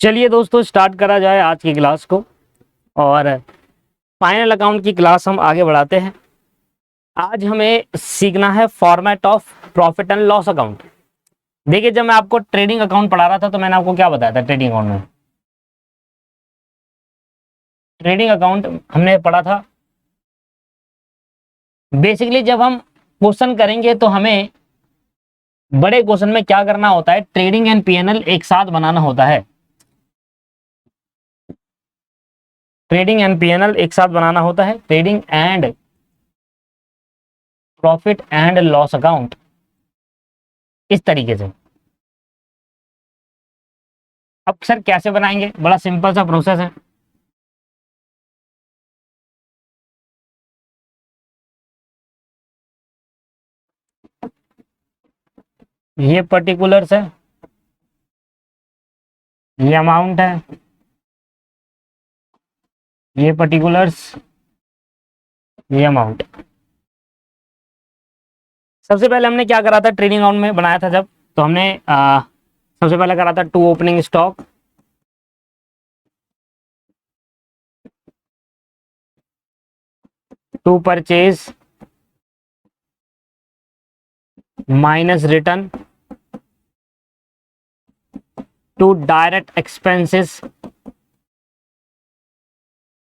चलिए दोस्तों, स्टार्ट करा जाए आज की क्लास को। और फाइनल अकाउंट की क्लास हम आगे बढ़ाते हैं। आज हमें सीखना है format of profit and loss account. देखिए, जब मैं आपको ट्रेडिंग अकाउंट पढ़ा रहा था तो मैंने आपको क्या बताया था। ट्रेडिंग अकाउंट में ट्रेडिंग अकाउंट हमने पढ़ा था। बेसिकली जब हम क्वेश्चन करेंगे तो हमें बड़े क्वेश्चन में क्या करना होता है, ट्रेडिंग एंड पीएनएल एक साथ बनाना होता है। ट्रेडिंग एंड पीएनएल एक साथ बनाना होता है। Trading and profit and loss account इस तरीके से। अब सर कैसे बनाएंगे, बड़ा सिंपल सा प्रोसेस है। ये पर्टिकुलर्स है, ये अमाउंट है, ये पर्टिकुलर्स, ये अमाउंट। सबसे पहले हमने क्या करा था, ट्रेडिंग अकाउंट में बनाया था जब, तो हमने सबसे पहले करा था to opening stock, to purchase minus return, to direct expenses,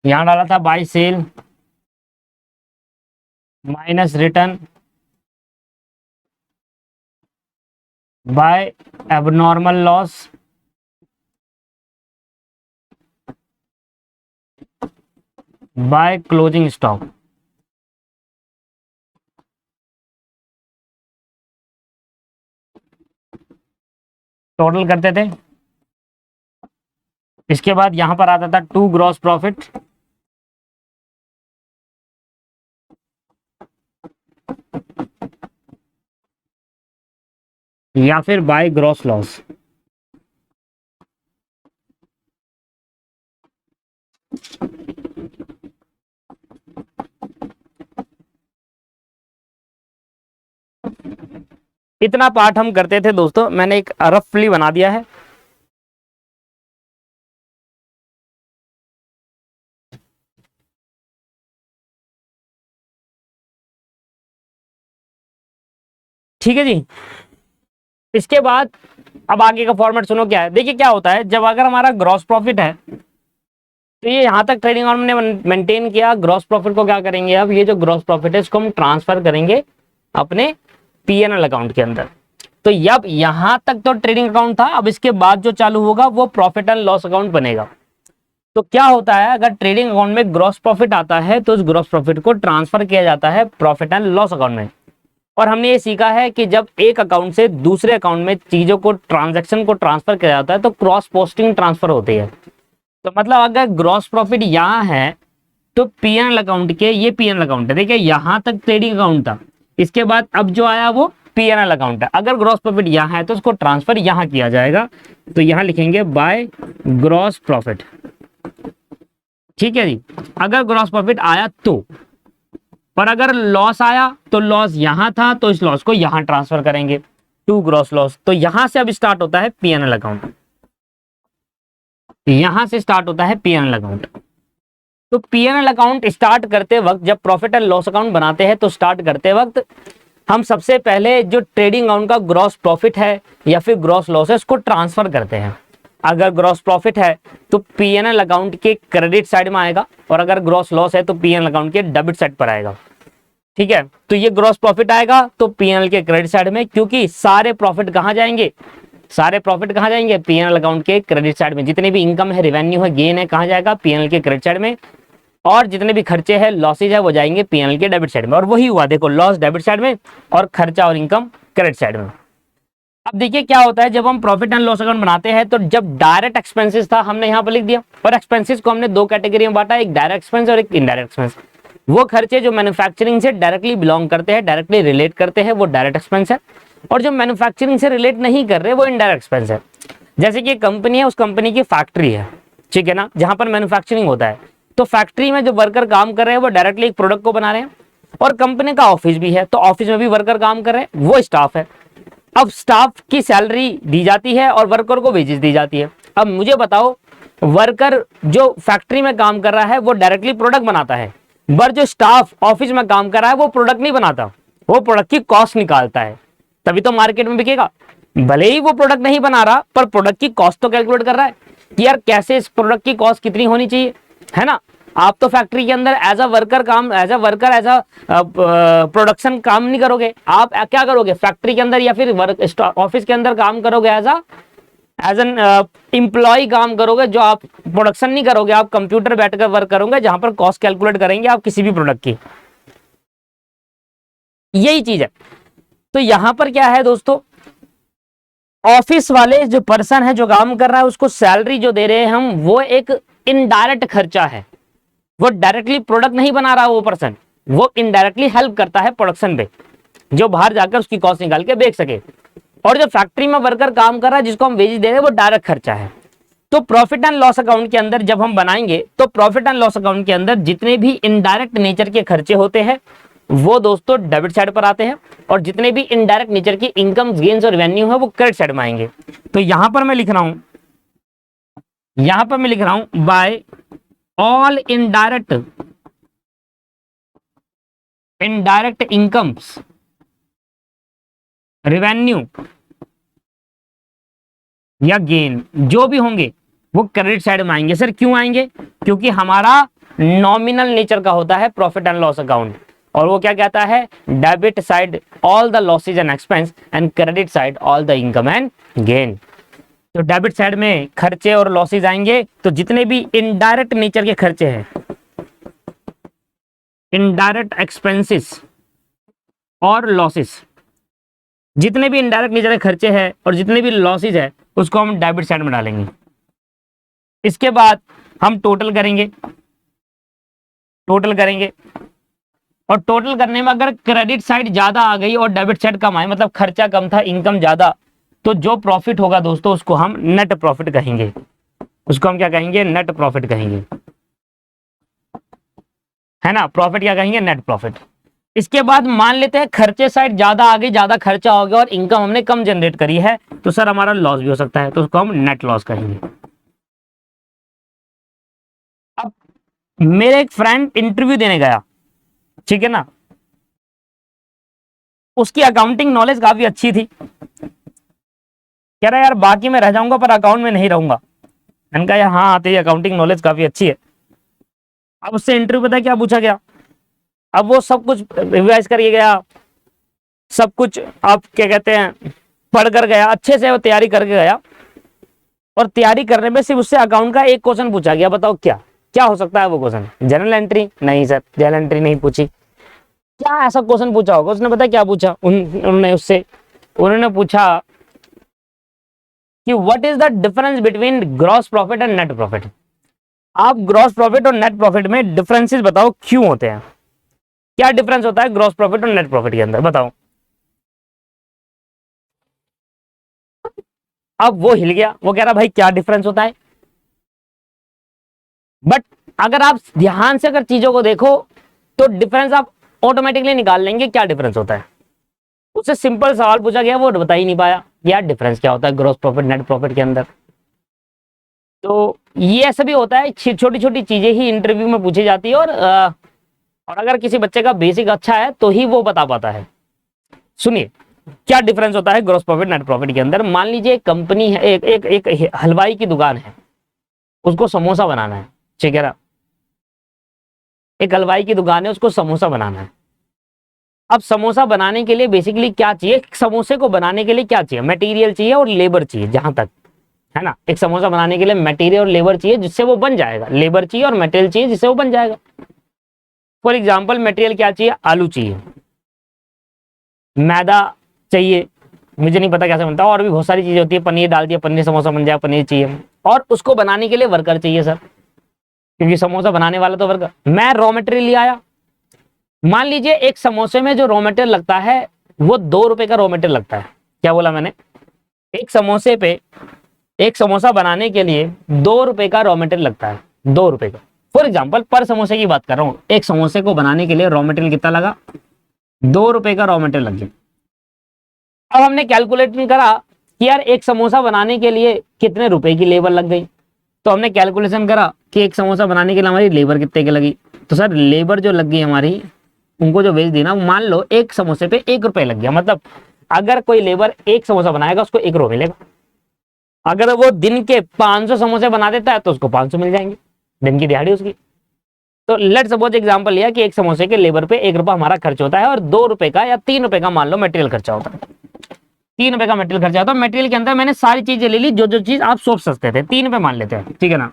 यहां डाला था by sale minus return by abnormal loss by closing stock. Total करते थे। इसके बाद यहां पर आता था टू ग्रॉस प्रॉफिट, या फिर बाय ग्रॉस लॉस। इतना पार्ट हम करते थे दोस्तों। मैंने एक रफली बना दिया है। ठीक है जी। इसके बाद अब आगे का फॉर्मेट सुनो क्या है। देखिए क्या होता है, जब अगर हमारा ग्रॉस प्रॉफिट है तो ये यहां तक ट्रेडिंग अकाउंट ने मेंटेन किया। ग्रॉस प्रॉफिट को क्या करेंगे, अब ये जो ग्रॉस प्रॉफिट है इसको हम ट्रांसफर करेंगे अपने पीएनएल अकाउंट के अंदर। तो अब यहां तक तो ट्रेडिंग अकाउंट था, अब इसके बाद जो चालू होगा वो प्रॉफिट एंड लॉस अकाउंट बनेगा। तो क्या होता है, अगर ट्रेडिंग अकाउंट में ग्रॉस प्रॉफिट आता है तो उस ग्रॉस प्रॉफिट को ट्रांसफर किया जाता है प्रॉफिट एंड लॉस अकाउंट में। और हमने ये सीखा है कि जब एक अकाउंट से दूसरे अकाउंट में चीजों को, ट्रांजैक्शन को ट्रांसफर किया जाता है तो क्रॉस पोस्टिंग ट्रांसफर होती है। तो मतलब अगर ग्रॉस प्रॉफिट यहाँ है तो पीएनएल अकाउंट के, ये पीएनएल अकाउंट है, देखिए यहां तक ट्रेडिंग अकाउंट था, इसके बाद अब जो आया वो पीएनएल अकाउंट है। अगर ग्रॉस प्रॉफिट यहाँ है तो उसको ट्रांसफर यहाँ किया जाएगा। तो यहाँ लिखेंगे बाय ग्रॉस प्रॉफिट। ठीक है जी। अगर ग्रॉस प्रॉफिट आया तो, पर अगर लॉस आया तो लॉस यहां था तो इस लॉस को यहां ट्रांसफर करेंगे टू ग्रॉस लॉस। तो यहां से अब स्टार्ट होता है पीएनएल अकाउंट। यहां से स्टार्ट होता है पीएनएल अकाउंट। तो पीएनएल अकाउंट स्टार्ट करते वक्त, जब प्रॉफिट एंड लॉस अकाउंट बनाते हैं तो स्टार्ट करते वक्त हम सबसे पहले जो ट्रेडिंग अकाउंट का ग्रॉस प्रॉफिट है या फिर ग्रॉस लॉस है उसको ट्रांसफर करते हैं। अगर ग्रॉस प्रॉफिट है तो पीएनएल अकाउंट के क्रेडिट साइड में आएगा, और अगर ग्रॉस लॉस है तो पीएनएल अकाउंट के डेबिट साइड पर आएगा। ठीक है। तो ये ग्रॉस प्रॉफिट आएगा तो पीएनएल के क्रेडिट साइड में, क्योंकि सारे प्रॉफिट कहां जाएंगे, सारे प्रॉफिट कहां जाएंगे, पीएनएल अकाउंट के क्रेडिट साइड में। जितनी भी इनकम है, रेवेन्यू है, गेन है, कहां जाएगा, पीएनएल के क्रेडिट साइड में। और जितने भी खर्चे हैं, लॉसेज है, वो जाएंगे पीएनएल के डेबिट साइड में। और वही हुआ, देखो, लॉस डेबिट साइड में और खर्चा और इनकम क्रेडिट साइड में। अब देखिए क्या होता है, जब हम प्रॉफिट एंड लॉस अकाउंट बनाते हैं तो जब डायरेक्ट एक्सपेंसेस था हमने यहाँ पर लिख दिया, और एक्सपेंसेस को हमने दो कैटेगरी में बांटा, एक डायरेक्ट एक्सपेंस और एक इनडायरेक्ट एक्सपेंस। वो खर्चे जो मैन्युफैक्चरिंग से डायरेक्टली बिलोंग करते हैं, डायरेक्टली रिलेट करते हैं, वो डायरेक्ट एक्सपेंस है। और जो मैन्युफैक्चरिंग से रिलेट नहीं कर रहे वो इनडायरेक्ट एक्सपेंस है। जैसे कि कंपनी है, उस कंपनी की फैक्ट्री है, ठीक है ना, जहां पर मैन्युफैक्चरिंग होता है। तो फैक्ट्री में जो वर्कर काम कर रहे हैं वो डायरेक्टली एक प्रोडक्ट को बना रहे हैं। और कंपनी का ऑफिस भी है, तो ऑफिस में भी वर्कर काम कर रहे हैं, वो स्टाफ है। अब स्टाफ की सैलरी दी जाती है और वर्कर को वेजेस दी जाती है। अब मुझे बताओ, वर्कर जो फैक्ट्री में काम कर रहा है वो डायरेक्टली प्रोडक्ट बनाता है, पर जो स्टाफ ऑफिस में काम कर रहा है वो प्रोडक्ट नहीं बनाता, वो प्रोडक्ट की कॉस्ट निकालता है, तभी तो मार्केट में बिकेगा। भले ही वो प्रोडक्ट नहीं बना रहा, पर प्रोडक्ट की कॉस्ट तो कैलकुलेट कर रहा है कि यार कैसे इस प्रोडक्ट की कॉस्ट कितनी होनी चाहिए, है ना। आप तो फैक्ट्री के अंदर एज अ वर्कर प्रोडक्शन काम नहीं करोगे, आप क्या करोगे फैक्ट्री के अंदर या फिर वर्क ऑफिस के अंदर काम करोगे, एज एन एम्प्लॉय काम करोगे, जो आप प्रोडक्शन नहीं करोगे, आप कंप्यूटर बैठकर वर्क करोगे जहां पर कॉस्ट कैलकुलेट करेंगे आप किसी भी प्रोडक्ट की, यही चीज है। तो यहां पर क्या है दोस्तों, ऑफिस वाले जो पर्सन है जो काम कर रहा है उसको सैलरी जो दे रहे हैं हम, वो एक इनडायरेक्ट खर्चा है, वो डायरेक्टली प्रोडक्ट नहीं बना रहा वो पर्सन, वो इनडायरेक्टली हेल्प करता है प्रोडक्शन पे, जो बाहर जाकर उसकी कॉस्ट निकाल के बेच सके। और जो फैक्ट्री में वर्कर काम कर रहा है जिसको हम वेजेस दे रहे हैं वो डायरेक्ट खर्चा है। तो प्रॉफिट एंड लॉस अकाउंट के अंदर जब हम बनाएंगे तो प्रॉफिट एंड लॉस अकाउंट के अंदर जितने भी इनडायरेक्ट नेचर के खर्चे होते हैं वो दोस्तों डेबिट साइड पर आते हैं, और जितने भी इनडायरेक्ट नेचर की इनकम गेन्स और रेवेन्यू है वो क्रेडिट साइड में आएंगे। तो यहां पर मैं लिख रहा हूं by all indirect incomes revenue या गेन जो भी होंगे वो क्रेडिट साइड में आएंगे। सर क्यों आएंगे? क्योंकि हमारा नॉमिनल नेचर का होता है प्रॉफिट एंड लॉस अकाउंट, और वो क्या कहता है, debit side all the losses and expense and credit side all the income and gain. तो डेबिट साइड में खर्चे और लॉसेज आएंगे, तो जितने भी इनडायरेक्ट नेचर के खर्चे हैं, इनडायरेक्ट एक्सपेंसेस और लॉसेस, जितने भी इनडायरेक्ट नेचर के खर्चे हैं और जितने भी लॉसेज है उसको हम डेबिट साइड में डालेंगे। इसके बाद हम टोटल करेंगे, और टोटल करने में अगर क्रेडिट साइड ज्यादा आ गई और डेबिट साइड कम आए, मतलब खर्चा कम था इनकम ज्यादा, तो जो प्रॉफिट होगा दोस्तों उसको हम नेट प्रॉफिट कहेंगे। उसको हम क्या कहेंगे? नेट प्रॉफिट कहेंगे, है ना। प्रॉफिट क्या कहेंगे? Net profit. इसके बाद मान लेते हैं खर्चे साइड ज्यादा आ गई, ज्यादा खर्चा हो गया और इनकम हमने कम जनरेट करी है, तो सर हमारा लॉस भी हो सकता है, तो उसको हम नेट लॉस कहेंगे। अब मेरे एक फ्रेंड इंटरव्यू देने गया, ठीक है ना, उसकी अकाउंटिंग नॉलेज काफी अच्छी थी, कह रहा यार बाकी में रह जाऊंगा पर अकाउंट में नहीं रहूंगा। मैंने कहा हाँ तेरी अकाउंटिंग नॉलेज काफी अच्छी है। अब उससे इंटरव्यू पता है क्या पूछा गया? अब वो सब कुछ रिवाइज करके गया, सब कुछ आप क्या कहते हैं पढ़ कर गया, अच्छे से वो तैयारी करके गया, और तैयारी करने में सिर्फ उससे अकाउंट का एक क्वेश्चन पूछा गया। बताओ क्या क्या हो सकता है वो क्वेश्चन? General entry? नहीं सर, जनरल एंट्री नहीं पूछी। क्या ऐसा क्वेश्चन पूछा होगा? उसने पता क्या पूछा? उन्होंने पूछा कि what is the difference between gross profit and net profit. आप ग्रॉस प्रॉफिट और नेट प्रॉफिट में डिफरेंसेस बताओ क्यों होते हैं, क्या डिफरेंस होता है ग्रॉस प्रॉफिट और नेट प्रॉफिट के अंदर, बताओ। अब वो हिल गया, वो कह रहा भाई क्या डिफरेंस होता है। बट अगर आप ध्यान से अगर चीजों को देखो तो डिफरेंस आप ऑटोमेटिकली निकाल लेंगे क्या डिफरेंस होता है। उससे सिंपल सवाल पूछा गया, वो बता ही नहीं पाया यार डिफरेंस क्या होता है ग्रॉस प्रॉफिट नेट प्रॉफिट के अंदर। तो ये ऐसा भी होता है, छोटी छोटी चीजें ही इंटरव्यू में पूछी जाती है, और अगर किसी बच्चे का बेसिक अच्छा है तो ही वो बता पाता है। सुनिए क्या डिफरेंस होता है ग्रॉस प्रॉफिट नेट प्रॉफिट के अंदर। मान लीजिए एक कंपनी है, एक हलवाई की दुकान है, उसको समोसा बनाना है, ठीक है ना। एक हलवाई की दुकान है, उसको समोसा बनाना है। अब समोसा बनाने के लिए बेसिकली क्या चाहिए? समोसे को बनाने के लिए क्या चाहिए? मटेरियल चाहिए और लेबर चाहिए, जहां तक है ना। एक समोसा बनाने के लिए मटेरियल और लेबर चाहिए जिससे वो बन जाएगा, लेबर चाहिए और मटेरियल चाहिए जिससे वो बन जाएगा। फॉर एग्जाम्पल मटेरियल क्या चाहिए? आलू चाहिए, मैदा चाहिए, मुझे नहीं पता कैसे बनता, और भी बहुत सारी चीजें होती है, पनीर डाल दिया पनीर समोसा बन जाए, पनीर चाहिए, और उसको बनाने के लिए वर्कर चाहिए सर, क्योंकि समोसा बनाने वाला तो वर्कर। मैं रॉ मटेरियल ले आया, मान लीजिए एक समोसे में जो रॉ मटेरियल लगता है वो 2 रुपए का रॉ मटेरियल लगता है। क्या बोला मैंने? एक समोसे पे, एक समोसा बनाने के लिए 2 रुपए का रॉ मटेरियल लगता है, 2 रुपए का। फॉर एग्जाम्पल पर समोसे की बात कर रहा हूँ, एक समोसे को बनाने के लिए रॉ मटेरियल कितना लगा? 2 रुपए का रॉ मटेरियल लग गया। अब हमने कैलकुलेट करा कि यार एक समोसा बनाने के लिए कितने रुपए की लेबर लग गई। तो हमने कैलकुलेशन करा कि एक समोसा बनाने के लिए हमारी लेबर कितने की लगी। तो सर लेबर जो लग गई हमारी, उनको जो बेच दी ना, मान लो एक समोसे पे 1 रुपए लग गया, मतलब अगर कोई लेबर एक समोसा बनाएगा उसको 1 रुपए मिलेगा। अगर वो दिन के 500 समोसे बना देता है तो उसको 500 मिल जाएंगे, दिन की दिहाड़ी उसकी। तो लेट सपोज एग्जांपल लिया कि एक समोसे के लेबर पे 1 रुपया हमारा खर्च होता है और 2 रुपए का या 3 रुपए का मान लो मटेरियल खर्चा होता है। 3 रुपए का मटेरियल खर्चा होता है। मटेरियल के अंदर मैंने सारी चीजें ले ली, जो जो चीज आप सोच सकते थे, 3 रुपए मान लेते हैं, ठीक है ना।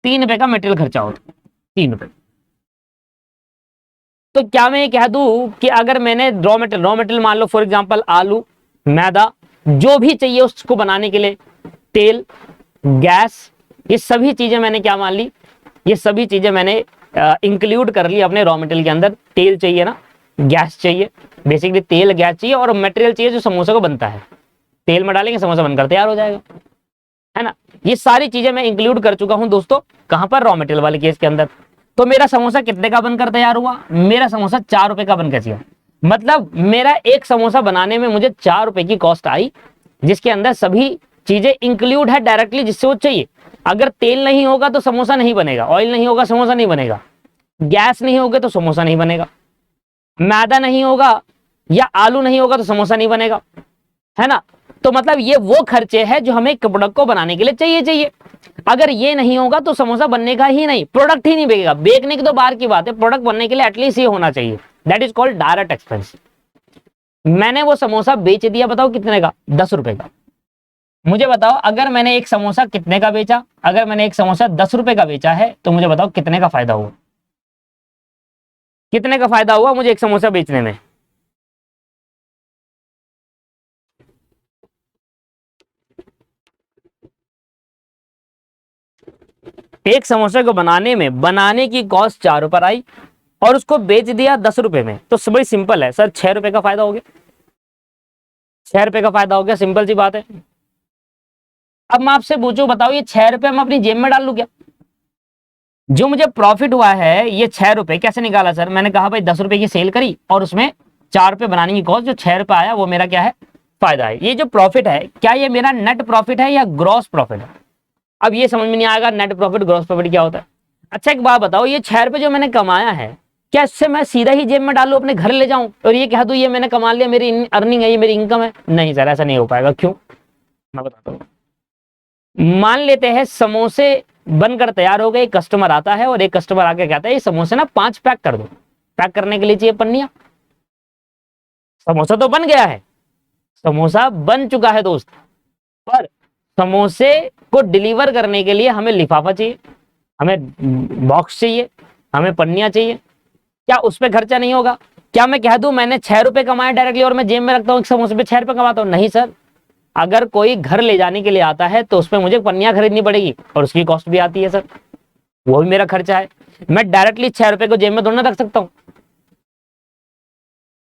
3 रुपए का मटेरियल खर्चा होता है, 3 रुपए। तो क्या मैं ये कह दूं कि अगर मैंने रॉ मटेरियल मान लो फॉर एग्जांपल आलू, मैदा, जो भी चाहिए उसको बनाने के लिए, तेल, गैस, ये सभी चीजें मैंने क्या मान ली, ये सभी चीजें मैंने इंक्लूड कर ली अपने रॉ मटेरियल के अंदर। तेल चाहिए ना, गैस चाहिए, बेसिकली तेल गैस चाहिए, और मटेरियल चाहिए जो समोसे को बनता है। तेल में डालेंगे समोसा बनकर तैयार हो जाएगा, है ना। ये सारी चीजें मैं इंक्लूड कर चुका हूं दोस्तों, कहां पर, रॉ मटेरियल वाले केस के अंदर। तो मेरा समोसा कितने का बनकर तैयार हुआ, मेरा समोसा 4 रुपए का बनकर चाहिए। मतलब मेरा एक समोसा बनाने में मुझे 4 रुपए की कॉस्ट आई, जिसके अंदर सभी चीजें इंक्लूड है डायरेक्टली जिससे वो चाहिए। अगर तेल नहीं होगा तो समोसा नहीं बनेगा, ऑयल नहीं होगा समोसा नहीं बनेगा, गैस नहीं होगा तो समोसा नहीं बनेगा, मैदा नहीं होगा या आलू नहीं होगा तो समोसा नहीं बनेगा, है ना। तो मतलब ये वो खर्चे हैं जो हमें एक प्रोडक्ट को बनाने के लिए चाहिए। अगर ये नहीं होगा तो समोसा बनने का ही नहीं, प्रोडक्ट ही नहीं बिकेगा। बेचने की तो बाहर की बात है, प्रोडक्ट बनने के लिए एटलीस्ट ये होना चाहिए। That is called direct expense. मैंने वो समोसा बेच दिया, बताओ कितने का, 10 रुपए का। मुझे बताओ अगर मैंने एक समोसा कितने का बेचा, अगर मैंने एक समोसा 10 रुपए का बेचा है तो मुझे बताओ कितने का फायदा हुआ, कितने का फायदा हुआ मुझे एक समोसा बेचने में। एक समोसे को बनाने की कॉस्ट 4 रुपए आई और उसको बेच दिया 10 रुपए में, तो बड़ी सिंपल है सर, 6 रुपए का फायदा हो गया। 6 रुपए का फायदा हो गया, सिंपल सी बात है। अब मैं आपसे पूछूं, बताओ ये 6 रुपए मैं अपनी जेब में डाल लूं क्या? जो मुझे प्रॉफिट हुआ है ये 6 रुपए कैसे निकाला सर? मैंने कहा भाई 10 रुपए की सेल करी और उसमें 4 रुपए बनाने की कॉस्ट, जो 6 रुपए आया वो मेरा क्या है, फायदा है। ये जो प्रॉफिट है, क्या ये मेरा नेट प्रॉफिट है या ग्रॉस प्रॉफिट है? अब ये समझ में नहीं आएगा नेट प्रॉफिट ग्रॉस प्रॉफिट क्या होता है। अच्छा एक बात बताओ, ये 6 रुपए जो मैंने कमाया है, क्या इससे मैं सीधा ही जेब में डालू अपने घर ले जाऊं और ये कह दूं ये मैंने कमा लिया, मेरी अर्निंग है, ये मेरी इनकम है? नहीं सर, ऐसा नहीं हो पाएगा। क्यों, मैं बताता हूँ। मान लेते हैं समोसे बनकर तैयार हो गए, कस्टमर आता है और एक कस्टमर आके कहता है ये समोसे ना 5 पैक कर दो। पैक करने के लिए चाहिए पन्नियां। समोसा तो बन गया है, समोसा बन चुका है दोस्त, पर समोसे को डिलीवर करने के लिए हमें लिफाफा चाहिए, हमें बॉक्स चाहिए, हमें पन्नियां चाहिए। क्या उस पर खर्चा नहीं होगा? क्या मैं कह दूं मैंने 6 रुपए कमाए डायरेक्टली और मैं जेब में रखता हूं, एक समोसे पे 6 रुपए कमाता हूं? नहीं सर, अगर कोई घर ले जाने के लिए आता है तो उसमें मुझे पन्नियां खरीदनी पड़ेगी और उसकी कॉस्ट भी आती है सर, वो भी मेरा खर्चा है। मैं डायरेक्टली 6 रुपए को जेब में थोड़ा ना रख सकता हूं।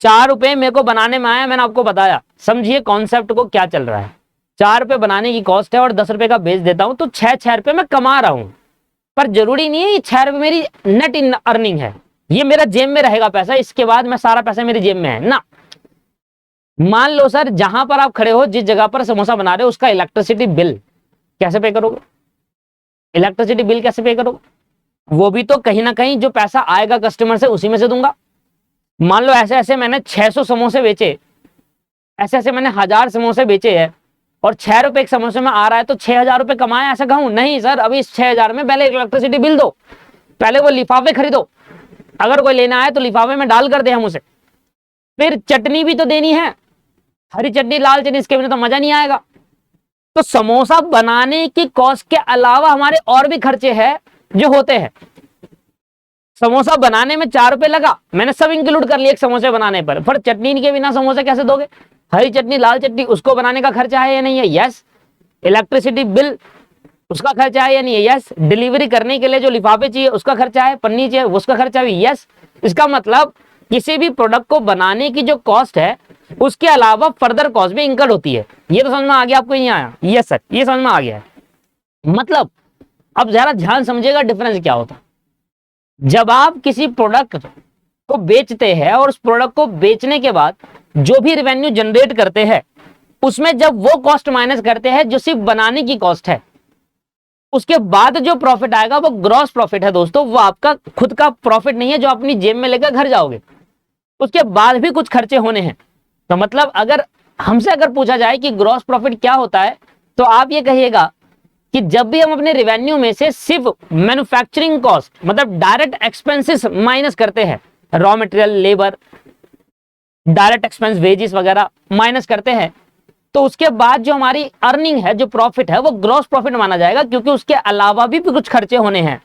4 रुपए मेरे को बनाने में आया, मैंने आपको बताया, समझिए कॉन्सेप्ट को क्या चल रहा है। 4 रुपए बनाने की कॉस्ट है और 10 रुपए का बेच देता हूं तो 6 रुपए मैं कमा रहा हूं। पर जरूरी नहीं है ये 6 रुपए मेरी नेट इन अर्निंग है, ये मेरा जेब में रहेगा पैसा, इसके बाद मैं सारा पैसा मेरी जेब में है ना। मान लो सर जहां पर आप खड़े हो, जिस जगह पर समोसा बना रहे हो, उसका इलेक्ट्रिसिटी बिल कैसे पे करोगे? इलेक्ट्रिसिटी बिल कैसे पे करोगे? वो भी तो कहीं ना कहीं जो पैसा आएगा कस्टमर से उसी में से दूंगा। मान लो ऐसे ऐसे मैंने 600 समोसे बेचे, ऐसे ऐसे मैंने 1000 समोसे बेचे हैं और 6 रुपए एक समोसे में आ रहा है तो 6000 रुपए कमाए, ऐसा कहूं? नहीं सर, अभी इस 6000 में पहले इलेक्ट्रिसिटी बिल दो, पहले वो लिफाफे खरीदो, अगर कोई लेना है तो लिफाफे में डाल कर दे हम उसे। फिर चटनी भी तो देनी है, हरी चटनी लाल चटनी, इसके बिना तो मजा नहीं आएगा। तो समोसा बनाने की कॉस्ट के अलावा हमारे और भी खर्चे हैं जो होते हैं। समोसा बनाने में 4 रुपए लगा, मैंने सब इंक्लूड कर लिया एक समोसे बनाने पर चटनी के बिना समोसा कैसे दोगे? हरी चटनी लाल चटनी उसको बनाने का खर्चा है या नहीं है? यस। इलेक्ट्रिसिटी बिल उसका खर्चा है या नहीं है? यस। डिलीवरी करने के लिए जो लिफाफे चाहिए उसका खर्चा है, पन्नी चाहिए उसका खर्चा भी, यस। इसका मतलब किसी भी प्रोडक्ट को बनाने की जो कॉस्ट है उसके अलावा फर्दर कॉस्ट भी इंकर्ड होती है। ये तो समझ में आ गया आपको? नहीं आया? यस सर, ये समझ में आ गया है। मतलब अब जरा ध्यान समझिएगा डिफरेंस क्या होता है। जब आप किसी प्रोडक्ट को बेचते हैं और उस प्रोडक्ट को बेचने के बाद जो भी रेवेन्यू जनरेट करते हैं उसमें जब वो कॉस्ट माइनस करते हैं जो सिर्फ बनाने की कॉस्ट है, उसके बाद जो प्रॉफिट आएगा वो ग्रॉस प्रॉफिट है दोस्तों। वो आपका खुद का प्रॉफिट नहीं है जो अपनी जेब में लेकर घर जाओगे, उसके बाद भी कुछ खर्चे होने हैं। तो मतलब अगर हमसे अगर पूछा जाए कि ग्रॉस प्रॉफिट क्या होता है, तो आप ये कहिएगा कि जब भी हम अपने रेवेन्यू में से सिर्फ मैन्युफैक्चरिंग कॉस्ट मतलब डायरेक्ट एक्सपेंसेस माइनस करते हैं, raw material, labour, direct expense, wages वगैरह माइनस करते हैं, तो उसके बाद जो हमारी अर्निंग है, जो प्रॉफिट है, वो ग्रॉस प्रॉफिट माना जाएगा, क्योंकि उसके अलावा भी कुछ खर्चे होने हैं,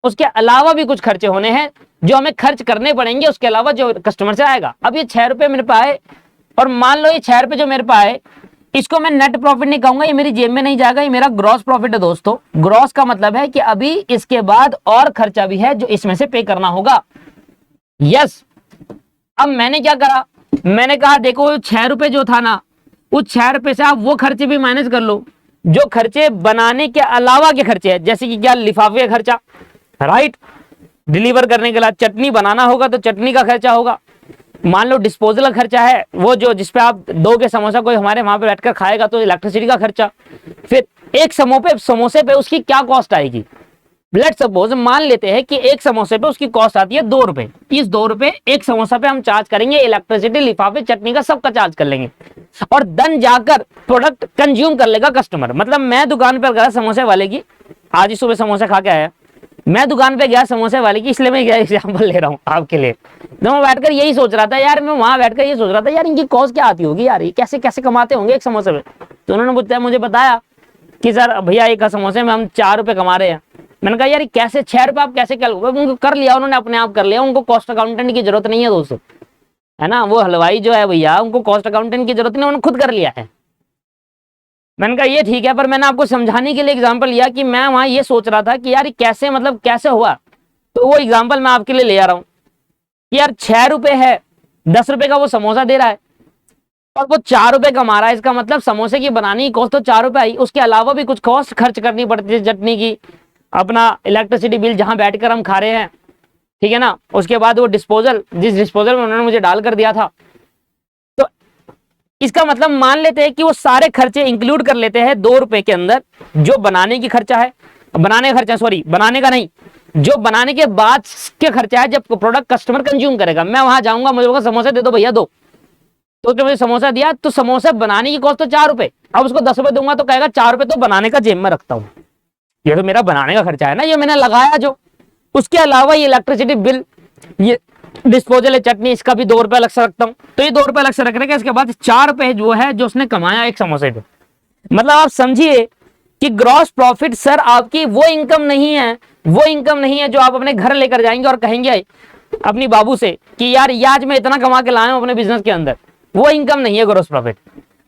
उसके अलावा भी कुछ खर्चे होने हैं जो हमें खर्च करने पड़ेंगे, उसके अलावा जो कस्टमर से आएगा। अब ये 6 रुपए मेरे पास आए, और मान लो ये 6 रुपए जो मेरे पास आए, इसको मैं नेट प्रॉफिट नहीं कहूंगा, ये मेरी जेब में नहीं जाएगा, ये मेरा ग्रॉस प्रॉफिट है दोस्तों। ग्रॉस का मतलब है कि अभी इसके बाद और खर्चा भी है जो इसमें से पे करना होगा। यस, अब मैंने क्या करा, मैंने कहा देखो 6 रुपए जो था ना, उस 6 रुपए से आप वो खर्चे भी माइनस कर लो जो खर्चे बनाने के अलावा के खर्चे हैं, जैसे कि क्या, लिफाफे का खर्चा, राइट, डिलीवर करने के बाद चटनी बनाना होगा तो चटनी का खर्चा होगा, मान लो डिस्पोजल का खर्चा है, वो जो जिसपे आप दोगे समोसा, कोई हमारे वहां पे बैठकर खाएगा तो इलेक्ट्रिसिटी का खर्चा, फिर एक समोसे पे उसकी क्या कॉस्ट आएगी। लेट्स सपोज मान लेते हैं कि एक समोसे पे उसकी कॉस्ट आती है 2 रुपए, इस 2 रुपए एक समोसा पे हम चार्ज करेंगे, इलेक्ट्रिसिटी, लिफाफे, चटनी का सबका चार्ज कर लेंगे, और देन जाकर प्रोडक्ट कंज्यूम कर लेगा कस्टमर। मतलब मैं दुकान पर गया समोसे वाले की, आज ही सुबह समोसा खा के आया, मैं दुकान पे गया समोसे वाले की, इसलिए मैं एग्जाम्पल ले रहा हूँ आपके लिए। तो मैं बैठकर यही सोच रहा था यार, मैं वहां बैठकर ये सोच रहा था यार इनकी कॉस्ट क्या आती होगी यार, ये कैसे कैसे कमाते होंगे एक समोसे में। तो उन्होंने मुझे बताया कि सर भैया एक समोसे में हम 4 रुपए कमा रहे हैं। मैंने कहा यार कैसे 6 रुपए आप कैसे उनको कर लिया, उन्होंने अपने आप कर लिया, उनको कॉस्ट अकाउंटेंट की जरूरत नहीं है दोस्तों, है ना। वो हलवाई जो है भैया, उनको कॉस्ट अकाउंटेंट की जरूरत नहीं, उन्होंने खुद कर लिया है। मैंने कहा ये ठीक है, पर मैंने आपको समझाने के लिए एग्जांपल लिया कि मैं वहां ये सोच रहा था कि यार कैसे, मतलब कैसे हुआ, तो वो एग्जांपल मैं आपके लिए ले आ रहा हूँ कि यार 6 रुपए है, 10 रुपए का वो समोसा दे रहा है और वो 4 रुपए कमा रहा है, इसका मतलब समोसे की बनाने की कॉस्ट तो 4 रुपए आई, उसके अलावा भी कुछ कॉस्ट खर्च करनी पड़ती है, चटनी की, अपना इलेक्ट्रिसिटी बिल जहां बैठकर हम खा रहे हैं, ठीक है ना, उसके बाद वो डिस्पोजल, जिस डिस्पोजल में उन्होंने मुझे डाल कर दिया था। तो इसका मतलब मान लेते हैं कि वो सारे खर्चे इंक्लूड कर लेते हैं 2 रुपए के अंदर, जो बनाने की खर्चा है, बनाने का खर्चा, सॉरी बनाने का नहीं, जो बनाने के बाद के खर्चा है, जब प्रोडक्ट कस्टमर कंज्यूम करेगा। मैं वहां जाऊंगा, मुझे बोला समोसा दे दो भैया, दो, तो उसने मुझे समोसा दिया, तो समोसा बनाने की कॉस्ट तो 4 रुपए, अब उसको 10 रुपए दूंगा तो कहेगा 4 रुपए तो बनाने का जेब में रखता हूँ, ये तो मेरा बनाने का खर्चा है ना, ये मैंने लगाया जो। उसके अलावा ये इलेक्ट्रिसिटी बिल, ये डिस्पोजल है, चटनी, इसका भी 2 रुपए अलग से रखता हूँ, तो ये 2 रुपए अलग से रखने का, इसके बाद 4 रुपए जो है जो उसने कमाया एक समोसे पे। मतलब आप समझिए कि ग्रॉस प्रॉफिट सर आपकी वो इनकम नहीं है, वो इनकम नहीं है जो आप अपने घर लेकर जाएंगे और कहेंगे अपनी बाबू से कि यार ये आज मैं इतना कमा के लाया हूं अपने बिजनेस के अंदर, वो इनकम नहीं है ग्रॉस प्रॉफिट।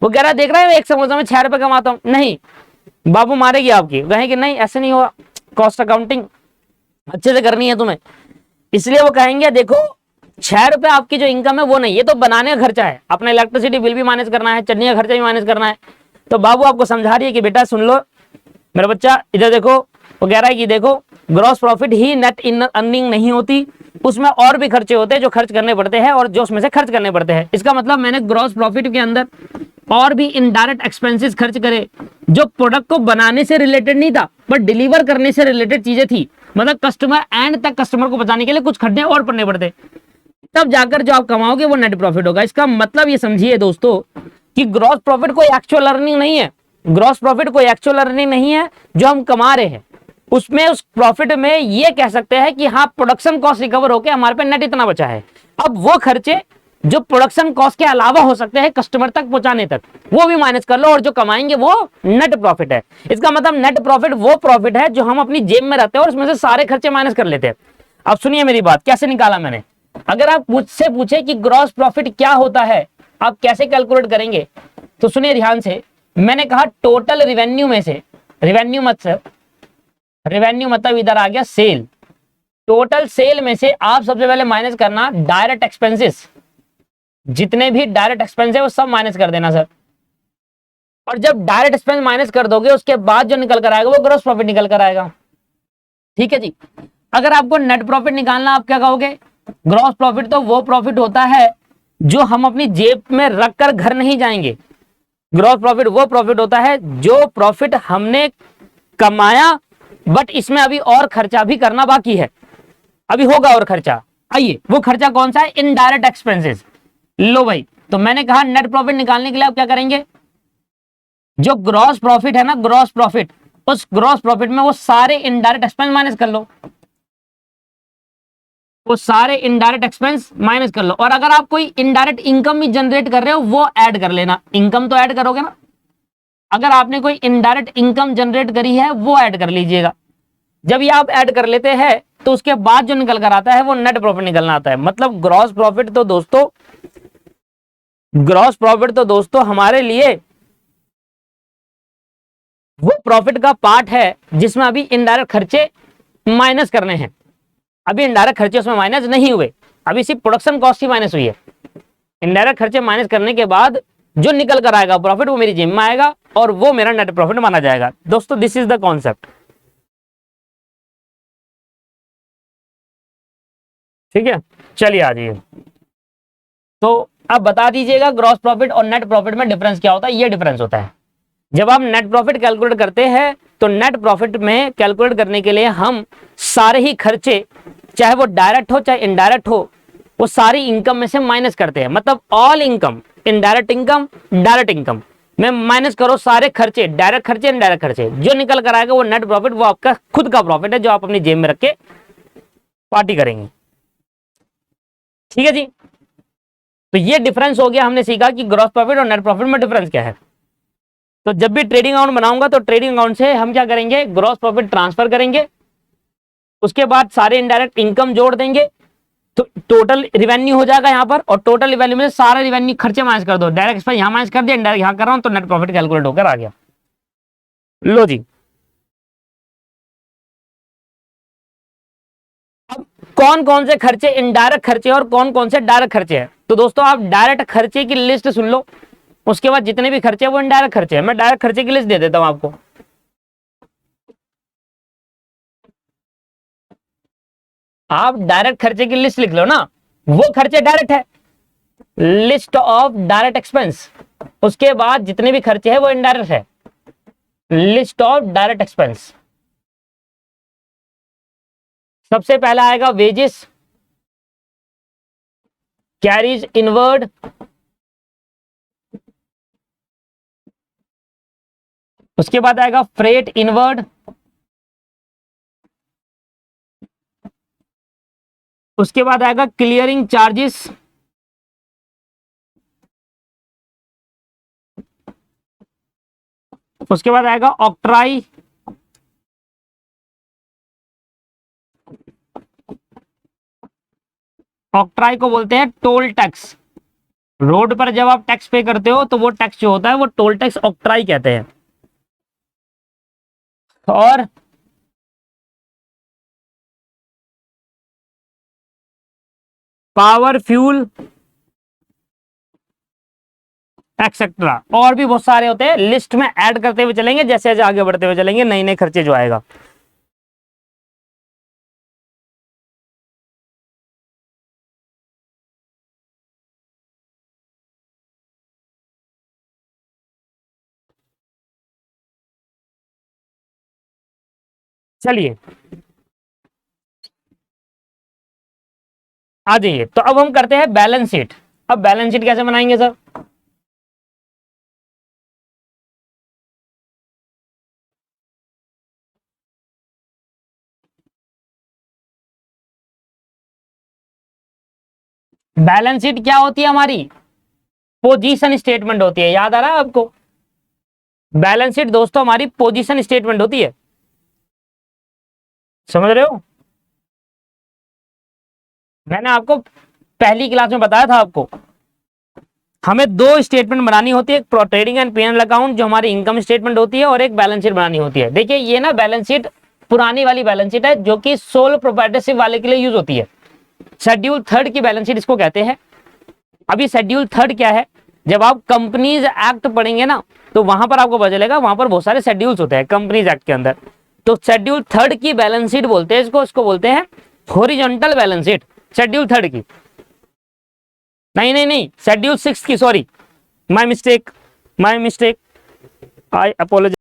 वो कह रहा है देख रहे हैं एक समोसा में 6 रुपए कमाता हूं, नहीं, बाबू मारेगी आपकी, कहेंगे नहीं ऐसे नहीं होगा, कॉस्ट अकाउंटिंग अच्छे से करनी है तुम्हें। इसलिए वो कहेंगे देखो 6 रुपए आपकी जो इनकम है वो नहीं, ये तो बनाने का खर्चा है, अपना इलेक्ट्रिसिटी बिल भी मैनेज करना है, चटनी का खर्चा भी मैनेज करना है। तो बाबू आपको समझा रही है कि बेटा सुन लो मेरा बच्चा, इधर देखो, वो कह रहा है कि देखो gross profit he net in earning नहीं होती, उसमें और भी खर्चे होते हैं जो खर्च करने पड़ते हैं और जो उसमें से खर्च करने पड़ते हैं। इसका मतलब मैंने ग्रॉस प्रॉफिट के अंदर और भी इनडायरेक्ट एक्सपेंसेस खर्च करे जो प्रोडक्ट को बनाने से रिलेटेड नहीं था बट डिलीवर करने से रिलेटेड चीजें थी, मतलब कस्टमर एंड तक कस्टमर को पहुंचाने के लिए कुछ खर्चे और पड़ने पड़ते, तब जाकर जो आप कमाओगे वो नेट प्रॉफिट होगा। इसका मतलब ये समझिए दोस्तों कि ग्रॉस प्रॉफिट कोई एक्चुअल अर्निंग नहीं है, ग्रॉस प्रॉफिट कोई एक्चुअल अर्निंग नहीं है जो हम कमा रहे हैं, उसमें उस प्रॉफिट में ये कह सकते हैं कि हाँ प्रोडक्शन कॉस्ट रिकवर होकर हमारे पे नेट इतना बचा है। अब वो खर्चे जो प्रोडक्शन कॉस्ट के अलावा हो सकते हैं कस्टमर तक पहुंचाने तक, वो भी माइनस कर लो और जो कमाएंगे वो नेट प्रॉफिट है। इसका मतलब नेट प्रॉफिट वो प्रॉफिट है जो हम अपनी जेब में रहते हैं और उसमें से सारे खर्चे माइनस कर लेते हैं। अब सुनिए मेरी बात, कैसे निकाला मैंने। अगर आप मुझसे पूछे कि ग्रॉस प्रॉफिट क्या होता है, आप कैसे कैलकुलेट करेंगे, तो सुनिए ध्यान से। मैंने कहा टोटल रिवेन्यू में से, रिवेन्यू मतलब इधर आ गया सेल, टोटल सेल में से आप सबसे पहले माइनस करना डायरेक्ट एक्सपेंसेस, जितने भी डायरेक्ट एक्सपेंस है वो सब माइनस कर देना सर। और जब डायरेक्ट एक्सपेंस माइनस कर दोगे उसके बाद जो निकल कर आएगा वो ग्रॉस प्रॉफिट निकल कर आएगा, ठीक है जी। अगर आपको नेट प्रॉफिट निकालना, आप क्या कहोगे, ग्रॉस प्रॉफिट तो वो प्रॉफिट होता है जो हम अपनी जेब में रखकर घर नहीं जाएंगे, ग्रॉस प्रॉफिट वो प्रॉफिट होता है जो प्रॉफिट हमने कमाया, बट इसमें अभी और खर्चा भी करना बाकी है, अभी होगा और खर्चा। आइए, वो खर्चा कौन सा है? Indirect expenses. लो भाई, तो मैंने कहा नेट प्रॉफिट निकालने के लिए आप क्या करेंगे, जो ग्रॉस प्रॉफिट है ना, ग्रॉस प्रॉफिट, उस ग्रॉस प्रॉफिट में वो सारे इनडायरेक्ट एक्सपेंस माइनस कर लो, वो सारे इनडायरेक्ट एक्सपेंस माइनस कर लो। और अगर आप कोई इनडायरेक्ट इनकम भी जनरेट कर रहे हो वो ऐड कर लेना, इनकम तो ऐड करोगे ना, अगर आपने कोई इनडायरेक्ट इनकम जनरेट करी है वो ऐड कर लीजिएगा। जब ये आप ऐड कर लेते हैं तो उसके बाद जो निकल कर आता है वो नेट प्रॉफिट निकलना आता है। मतलब ग्रॉस प्रॉफिट तो दोस्तों, ग्रॉस प्रॉफिट तो दोस्तों हमारे लिए वो प्रॉफिट का पार्ट है जिसमें अभी इनडायरेक्ट खर्चे माइनस करने हैं। अभी इनडायरेक्ट खर्चे उसमें माइनस नहीं हुए, अभी सिर्फ प्रोडक्शन कॉस्ट ही माइनस हुई है। इनडायरेक्ट खर्चे माइनस करने के बाद जो निकल कर आएगा प्रॉफिट वो मेरी जेब में आएगा और वो मेरा नेट प्रॉफिट माना जाएगा। दोस्तों दिस इज द कॉन्सेप्ट, ठीक है। चलिए आ जाइए, तो अब बता दीजिएगा ग्रॉस प्रॉफिट और नेट प्रॉफिट में डिफरेंस क्या होता है। ये डिफरेंस होता है, जब आप नेट प्रॉफिट कैलकुलेट करते हैं तो नेट प्रॉफिट में कैलकुलेट करने के लिए हम सारे ही खर्चे, चाहे वो डायरेक्ट हो चाहे इनडायरेक्ट हो, वो सारी इनकम में से माइनस करते हैं। मतलब all income, indirect income, direct income में माइनस करो सारे खर्चे, डायरेक्ट खर्चे, इनडायरेक्ट खर्चे, जो निकल कर आएगा वो नेट प्रॉफिट, वो आपका खुद का प्रॉफिट है जो आप अपनी जेब में रख के पार्टी करेंगे, ठीक है जी। तो ये डिफरेंस हो गया, हमने सीखा कि ग्रॉस प्रॉफिट और नेट प्रॉफिट में डिफरेंस क्या है। तो जब भी ट्रेडिंग अकाउंट बनाऊंगा तो ट्रेडिंग अकाउंट से हम क्या करेंगे, ग्रॉस प्रॉफिट ट्रांसफर करेंगे, उसके बाद सारे इनडायरेक्ट इनकम जोड़ देंगे तो टोटल रिवेन्यू हो जाएगा यहाँ पर, और टोटल रिवेन्यू में सारा रिवेन्यू खर्चे माइनस कर दो, डायरेक्ट एक्सपेंस यहाँ माइनस कर दिया, इनडायरेक्ट यहाँ कर रहा हूं तो नेट प्रॉफिट कैलकुलेट होकर आ गया। लो जी, अब कौन कौन से खर्चे इनडायरेक्ट खर्चे और कौन कौन से डायरेक्ट खर्चे हैं। तो दोस्तों आप डायरेक्ट खर्चे की लिस्ट सुन लो, उसके बाद जितने भी खर्चे हैं वो इनडायरेक्ट खर्चे हैं। मैं डायरेक्ट खर्चे की लिस्ट दे देता हूं आपको। आप डायरेक्ट खर्चे की लिस्ट लिख लो ना, वो खर्चे डायरेक्ट है, लिस्ट ऑफ डायरेक्ट एक्सपेंस, उसके बाद जितने भी खर्चे हैं वो इनडायरेक्ट है, लिस्ट ऑफ डायरेक्ट एक्सपेंस। सबसे पहला आएगा वेजेस, कैरीज इनवर्ड, उसके बाद आएगा फ्रेट इनवर्ड, उसके बाद आएगा क्लियरिंग चार्जेस, उसके बाद आएगा ऑक्ट्राई, ऑक्ट्राई को बोलते हैं टोल टैक्स। रोड पर जब आप टैक्स पे करते हो तो वो टैक्स जो होता है वो टोल टैक्स ऑक्ट्राई कहते हैं। और पावर फ्यूल एक्सेट्रा, और भी बहुत सारे होते हैं, लिस्ट में ऐड करते हुए चलेंगे जैसे जैसे आगे बढ़ते हुए चलेंगे, नए नए खर्चे जो आएगा। चलिए आ जाइए, तो अब हम करते हैं बैलेंस शीट। अब बैलेंस शीट कैसे बनाएंगे सर? बैलेंस शीट क्या होती है हमारी? पोजीशन स्टेटमेंट होती है, याद आ रहा है आपको? बैलेंस शीट दोस्तों हमारी पोजीशन स्टेटमेंट होती है, समझ रहे हो? मैंने आपको पहली क्लास में बताया था आपको, हमें दो स्टेटमेंट बनानी होती है, एक trading and P and L account जो हमारी इनकम स्टेटमेंट होती है, और एक बैलेंस शीट बनानी होती है। देखिए ये ना बैलेंस शीट पुरानी वाली बैलेंस शीट है जो कि सोल प्रोप्राइटरशिप वाले के लिए यूज होती है। शेड्यूल थर्ड की बैलेंस शीट इसको कहते हैं। अभी शेड्यूल थर्ड क्या है, जब आप कंपनीज एक्ट पढ़ेंगे ना तो वहां पर आपको पता चलेगा, वहां पर बहुत सारे शेड्यूल्स होते हैं कंपनीज एक्ट के अंदर। तो शेड्यूल थर्ड की बैलेंस शीट बोलते हैं इसको बोलते हैं horizontal balance sheet, schedule third की। नहीं शेड्यूल सिक्स की, sorry my mistake, my mistake, I apologise.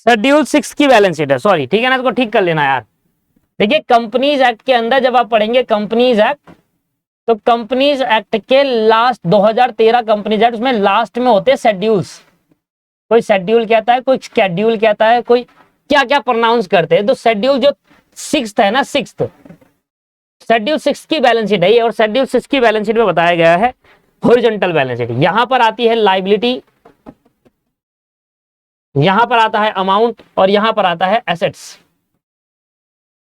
Schedule 6 की बैलेंस शीट है, सॉरी, ठीक है ना, इसको ठीक कर लेना यार। देखिए कंपनीज एक्ट के अंदर जब आप पढ़ेंगे कंपनीज एक्ट, तो कंपनीज एक्ट के लास्ट 2013 कंपनीज एक्ट, उसमें लास्ट में होते हैं शेड्यूल्स। कोई शेड्यूल कहता है, कोई स्केड्यूल कहता है, कोई क्या क्या प्रोनाउंस करते हैं। तो शेड्यूल जो 6th है ना, 6th शेड्यूल 6 की बैलेंस शीट है ये, और शेड्यूल 6 की बैलेंस शीट में बताया गया है हॉरिजॉन्टल बैलेंस शीट। यहां पर आती है लायबिलिटी, यहां पर आता है अमाउंट, और यहां पर आता है एसेट्स,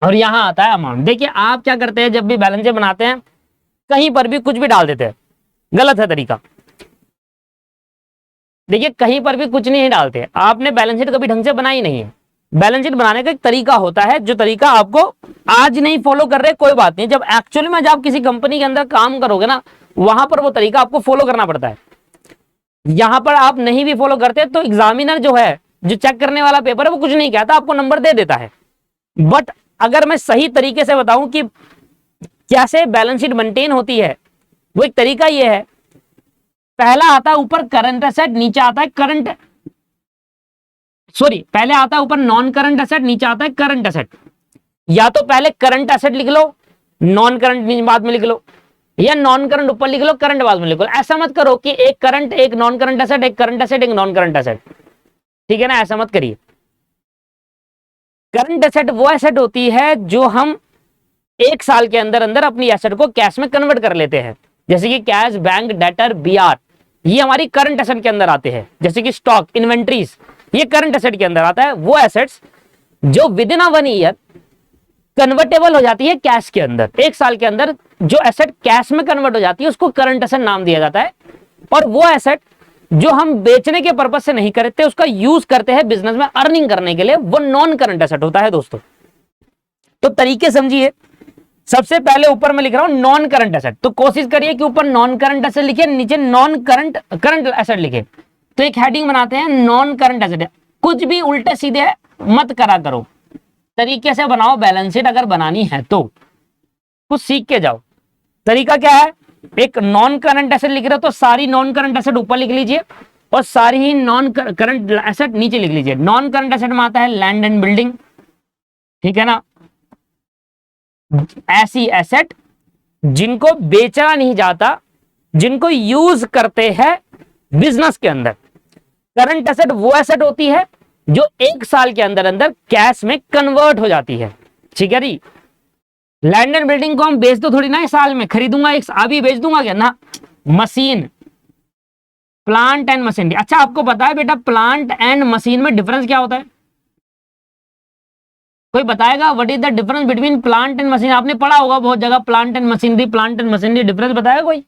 और यहां आता है अमाउंट। देखिए आप क्या करते हैं, जब भी बैलेंस शीट बनाते हैं कहीं पर भी कुछ भी डाल देते हैं, गलत है तरीका। देखिए कहीं पर भी कुछ नहीं डालते, आपने बैलेंस शीट कभी ढंग से बनाई नहीं है। बैलेंस शीट बनाने का एक तरीका होता है, जो तरीका आपको आज नहीं फॉलो कर रहे कोई बात नहीं, जब एक्चुअली में जब किसी कंपनी के अंदर काम करोगे ना, वहां पर वो तरीका आपको फॉलो करना पड़ता है। यहां पर आप नहीं भी फॉलो करते तो एग्जामिनर जो है, जो चेक करने वाला पेपर है, वो कुछ नहीं कहता, आपको नंबर दे देता है। बट अगर मैं सही तरीके से बताऊं कि कैसे बैलेंस शीट मेंटेन होती है, वो एक तरीका ये है। पहला आता है ऊपर करंट एसेट, नीचे आता है पहले आता है ऊपर नॉन करंट एसेट, नीचे आता है करंट एसेट। या तो पहले करंट एसेट लिख लो, नॉन करंट बाद में लिख लो, या नॉन करंट ऊपर लिख लो, करंट बाद में लिख लो। ऐसा मत करो कि एक करंट, एक नॉन करंट एसेट, एक करंट एसेट, एक नॉन करंट एसेट, ठीक है ना, ऐसा मत करिए। करंट एसेट वो एसेट होती है जो हम एक साल के अंदर अंदर अपनी एसेट को कैश में कन्वर्ट कर लेते हैं, जैसे कि कैश, बैंक, डेटर, बीआर, ये हमारी करंट एसेट के अंदर आते हैं। जैसे कि स्टॉक, इन्वेंट्रीज, ये करंट एसेट के अंदर आता है। वो एसेट्स जो विद इन 1 ईयर कन्वर्टेबल हो जाती है कैश के अंदर, एक साल के अंदर जो एसेट कैश में कन्वर्ट हो जाती है उसको करंट एसेट नाम दिया जाता है। और वो एसेट जो हम बेचने के पर्पज से नहीं करते, उसका यूज करते हैं बिजनेस में अर्निंग करने के लिए, वो नॉन करंट एसेट होता है दोस्तों। तो तरीके समझिए, सबसे पहले ऊपर मैं लिख रहा हूं नॉन करंट एसेट, तो कोशिश करिए कि ऊपर नॉन करंट एसेट लिखे, नीचे नॉन करंट एसेट लिखे। तो एक हेडिंग बनाते हैं नॉन करंट एसेट। कुछ भी उल्टे सीधे मत करा करो, तरीके से बनाओ बैलेंस शीट, अगर बनानी है तो कुछ सीख के जाओ। तरीका क्या है, एक नॉन करंट एसेट लिख रहे हो तो सारी नॉन करंट एसेट ऊपर लिख लीजिए, और सारी ही नॉन करंट एसेट नीचे लिख लीजिए। नॉन करंट एसेट में आता है लैंड एंड बिल्डिंग, ठीक है ना, ऐसी एसेट जिनको बेचा नहीं जाता, जिनको यूज करते हैं बिजनेस के अंदर। करंट एसेट वो एसेट होती है जो एक साल के अंदर अंदर कैश में कन्वर्ट हो जाती है, ठीक है जी। लैंड एंड बिल्डिंग को हम बेच दो थोड़ी ना, इस साल में खरीदूंगा एक अभी बेच दूंगा क्या ना। Machine, plant and machinery. अच्छा आपको पता है बेटा प्लांट एंड मशीन में डिफरेंस क्या होता है? कोई बताएगा what is the difference between plant and machine? आपने पढ़ा होगा बहुत जगह प्लांट एंड मशीनरी डिफरेंस बताएगा कोई?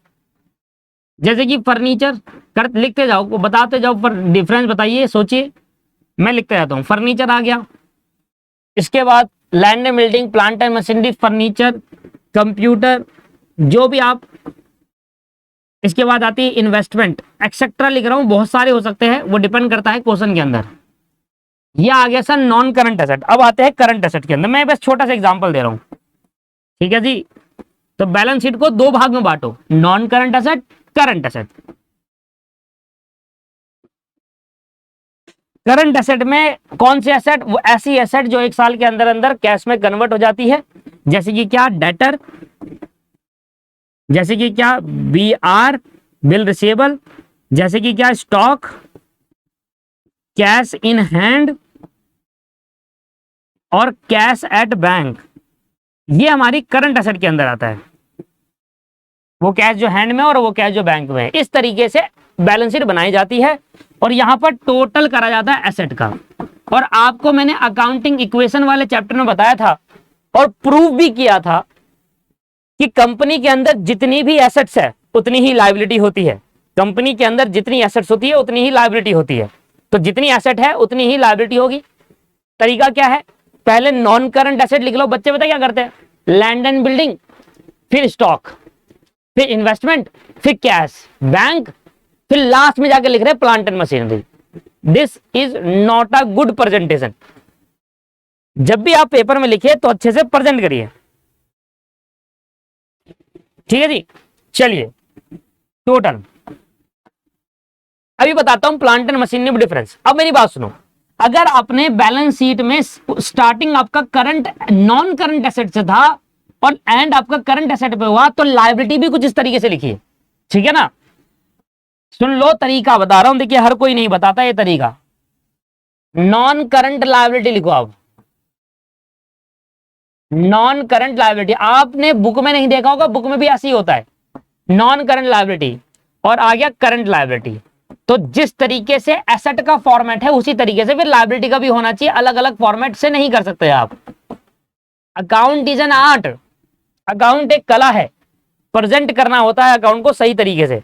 जैसे कि फर्नीचर कर लिखते जाओ, बताते जाओ, पर डिफरेंस बताइए, सोचिए। मैं लिखते जाता हूं, फर्नीचर आ गया, इसके बाद land and building, plant and machinery, furniture, computer, जो भी आप, इसके बाद आती है इन्वेस्टमेंट, एक्सेट्रा लिख रहा हूं, बहुत सारे हो सकते हैं, वो डिपेंड करता है क्वेश्चन के अंदर। ये आ गया सर नॉन करंट एसेट। अब आते हैं करंट एसेट के अंदर, मैं बस छोटा सा एग्जांपल दे रहा हूं, ठीक है जी। तो बैलेंस शीट को 2 भाग में बांटो, non current asset, current asset. Current asset में कौन सी एसेट? वो ऐसी एसेट जो एक साल के अंदर अंदर कैश में कन्वर्ट हो जाती है, जैसे कि क्या, डेटर, जैसे कि क्या, बीआर, बिल रिसीवेबल, जैसे कि क्या, स्टॉक, कैश इन हैंड, और कैश एट बैंक। ये हमारी करंट एसेट के अंदर आता है, वो कैश जो हैंड में और वो कैश जो बैंक में है। इस तरीके से बैलेंस शीट बनाई जाती है, और यहां पर टोटल करा जाता है एसेट का। और आपको मैंने अकाउंटिंग इक्वेशन वाले चैप्टर में बताया था और प्रूव भी किया था कि कंपनी के अंदर जितनी भी एसेट्स है उतनी ही लायबिलिटी होती है। कंपनी के अंदर जितनी एसेट्स होती है उतनी ही लायबिलिटी होती है, तो जितनी एसेट है उतनी ही लायबिलिटी होगी। तरीका क्या है, पहले नॉन करंट एसेट लिख लो। बच्चे पता क्या करते हैं, लैंड एंड बिल्डिंग, फिर स्टॉक, फिर इन्वेस्टमेंट, फिर कैश, बैंक, फिर लास्ट में जाके लिख रहे हैं plant and machinery. This is not a good presentation. जब भी आप पेपर में लिखिए तो अच्छे से प्रेजेंट करिए, ठीक है जी। चलिए टोटल अभी बताता हूं प्लांट एंड मशीनरी में डिफरेंस। अब मेरी बात सुनो, अगर आपने बैलेंस शीट में स्टार्टिंग आपका करंट नॉन करंट एसेट से था और एंड आपका करंट एसेट पे हुआ, तो लायबिलिटी भी कुछ इस तरीके से लिखिए, ठीक है ना। सुन लो, तरीका बता रहा हूं, देखिए हर कोई नहीं बताता ये तरीका। नॉन करंट लायबिलिटी लिखो आप, नॉन करंट लायबिलिटी। आपने बुक में नहीं देखा होगा, बुक में भी ऐसे ही होता है, नॉन करंट लायबिलिटी और आ गया करंट लायबिलिटी। तो जिस तरीके से एसेट का फॉर्मेट है उसी तरीके से फिर लायबिलिटी का भी होना चाहिए, अलग अलग फॉर्मेट से नहीं कर सकते आप। Account is an art, account एक कला है, प्रेजेंट करना होता है अकाउंट को सही तरीके से।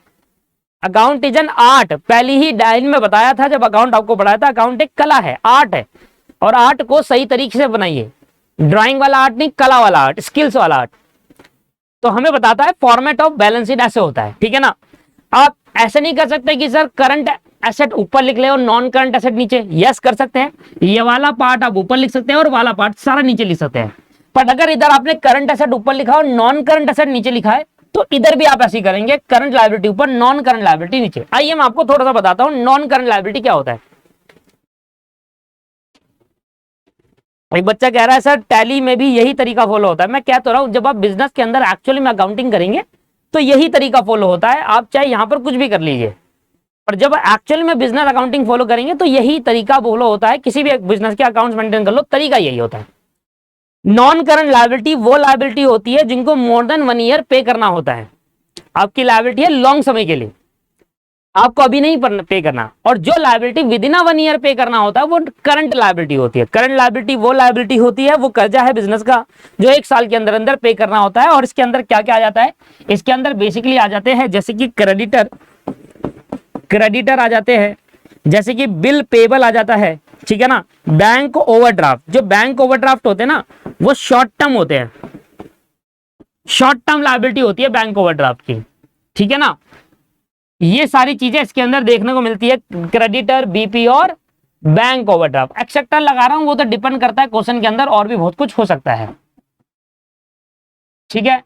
अकाउंट इज एन आर्ट, पहली ही लाइन में बताया था जब अकाउंट आपको पढ़ाया था, अकाउंट एक कला है, आर्ट है, और आर्ट को सही तरीके से बनाइए। ड्राइंग वाला आर्ट नहीं, कला वाला आर्ट, स्किल्स वाला आर्ट। तो हमें बताता है फॉर्मेट ऑफ बैलेंस शीट ऐसे होता है, ठीक है ना। आप ऐसे नहीं कर सकते कि सर करंट एसेट ऊपर लिख ले और नॉन करंट एसेट नीचे। यस कर सकते हैं, ये वाला पार्ट आप ऊपर लिख सकते हैं और वाला पार्ट सारा नीचे लिख सकते हैं। पर अगर इधर आपने करंट एसेट ऊपर लिखा और नॉन करंट एसेट नीचे लिखा है, तो इधर भी आप ऐसे ही करेंगे, करंट लायबिलिटी ऊपर, नॉन करंट लायबिलिटी नीचे। आइए मैं आपको थोड़ा सा बताता हूं नॉन करंट लायबिलिटी क्या होता है। एक बच्चा कह रहा है सर टैली में भी यही तरीका फॉलो होता है। मैं कह तो रहा हूं, जब आप बिजनेस के अंदर एक्चुअली में अकाउंटिंग करेंगे तो यही तरीका फॉलो होता है। आप चाहे यहां पर कुछ भी कर लीजिए, पर जब एक्चुअली में बिजनेस अकाउंटिंग फॉलो करेंगे तो यही तरीका फॉलो होता है। किसी भी बिजनेस के अकाउंट्स मेंटेन कर लो, तरीका यही होता है। नॉन करंट लायबिलिटी वो लायबिलिटी होती है जिनको मोर देन 1 ईयर पे करना होता है। आपकी लायबिलिटी है लॉन्ग समय के लिए, आपको अभी नहीं पे करना। और जो लायबिलिटी विद इन 1 ईयर पे करना होता है वो करंट लायबिलिटी होती है। करंट लायबिलिटी वो लायबिलिटी होती है, वो कर्जा है बिजनेस का जो 1 साल के अंदर अंदर पे करना होता है। और इसके अंदर क्या क्या आ जाता है, इसके अंदर बेसिकली आ जाते हैं जैसे कि क्रेडिटर आ जाते हैं, जैसे कि बिल पेबल आ जाता है, ठीक है ना। बैंक ओवरड्राफ्ट, जो बैंक ओवरड्राफ्ट होते हैं ना वो शॉर्ट टर्म होते हैं, शॉर्ट टर्म लायबिलिटी होती है बैंक ओवरड्राफ्ट की, ठीक है ना। ये सारी चीजें इसके अंदर देखने को मिलती है, क्रेडिटर, बीपी और बैंक ओवरड्राफ्ट। एक्सेप्टर लगा रहा हूं, वो तो डिपेंड करता है क्वेश्चन के अंदर, और भी बहुत कुछ हो सकता है, ठीक है।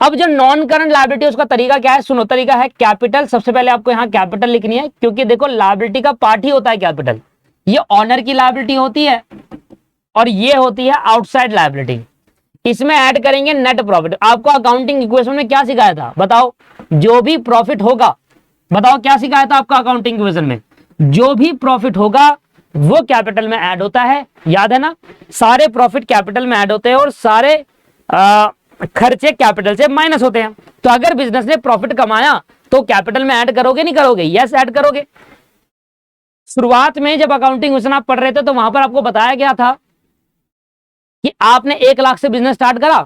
अब जो नॉन करंट लायबिलिटी उसका तरीका क्या है, सुनो। तरीका है कैपिटल। सबसे पहले आपको यहां कैपिटल लिखनी है, क्योंकि देखो लायबिलिटी का पार्ट ही होता है कैपिटल। ये ऑनर की लायबिलिटी होती है और ये होती है आउटसाइड लायबिलिटी। इसमें ऐड करेंगे नेट प्रॉफिट। आपको अकाउंटिंग इक्वेशन में क्या सिखाया था बताओ, जो भी प्रॉफिट होगा, बताओ क्या सिखाया था आपका अकाउंटिंग इक्वेशन में, जो भी प्रॉफिट होगा वो कैपिटल में ऐड होता है, याद है ना। सारे प्रॉफिट कैपिटल में ऐड होते हैं और सारे खर्चे कैपिटल से माइनस होते हैं। तो अगर बिजनेस ने प्रॉफिट कमाया तो कैपिटल में ऐड करोगे नहीं करोगे, यस ऐड करोगे। शुरुआत में जब अकाउंटिंग क्वेश्चन आप पढ़ रहे थे तो वहां पर आपको बताया गया था कि आपने 1 लाख से बिजनेस स्टार्ट करा